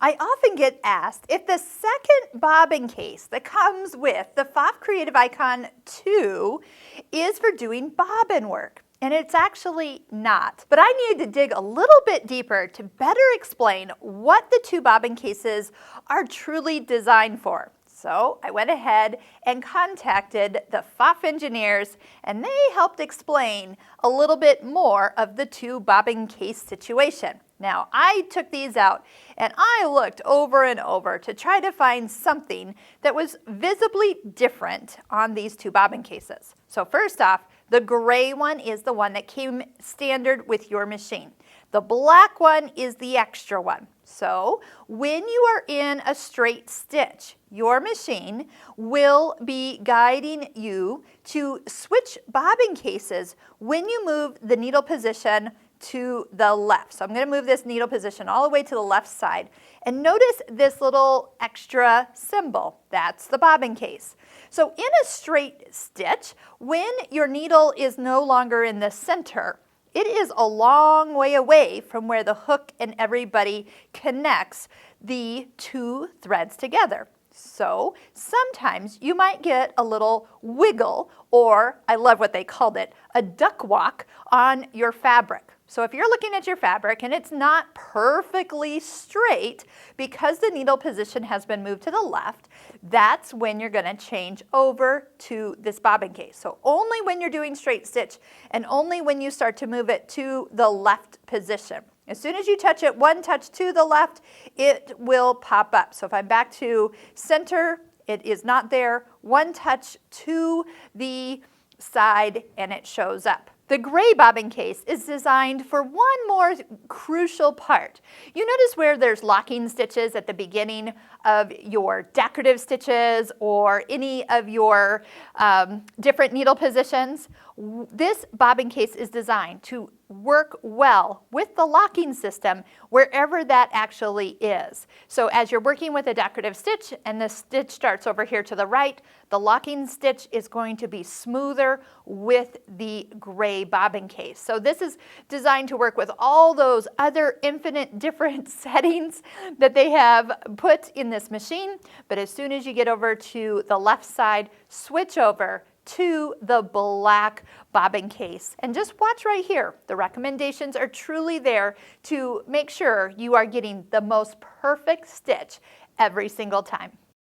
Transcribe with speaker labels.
Speaker 1: I often get asked if the second bobbin case that comes with the Pfaff Creative Icon 2 is for doing bobbin work. And it's actually not. But I needed to dig a little bit deeper to better explain what the two bobbin cases are truly designed for. So I went ahead and contacted the Pfaff engineers, and they helped explain a little bit more of the two bobbin case situation. Now, I took these out and I looked over and over to try to find something that was visibly different on these two bobbin cases. So first off, the gray one is the one that came standard with your machine. The black one is the extra one. So when you are in a straight stitch, your machine will be guiding you to switch bobbin cases when you move the needle position to the left. So I'm going to move this needle position all the way to the left side. And notice this little extra symbol. That's the bobbin case. So in a straight stitch, when your needle is no longer in the center, it is a long way away from where the hook and everybody connects the two threads together. So sometimes you might get a little wiggle, or I love what they called it, a duck walk on your fabric. So if you're looking at your fabric and it's not perfectly straight because the needle position has been moved to the left, that's when you're going to change over to this bobbin case. So only when you're doing straight stitch and only when you start to move it to the left position. As soon as you touch it, one touch to the left, it will pop up. So if I'm back to center, it is not there. One touch to the side and it shows up. The gray bobbin case is designed for one more crucial part. You notice where there's locking stitches at the beginning of your decorative stitches or any of your different needle positions? This bobbin case is designed to work well with the locking system wherever that actually is. So as you're working with a decorative stitch and the stitch starts over here to the right, the locking stitch is going to be smoother with the gray bobbin case. So this is designed to work with all those other infinite different settings that they have put in this machine. But as soon as you get over to the left side, switch over to the black bobbin case. And just watch right here. The recommendations are truly there to make sure you are getting the most perfect stitch every single time.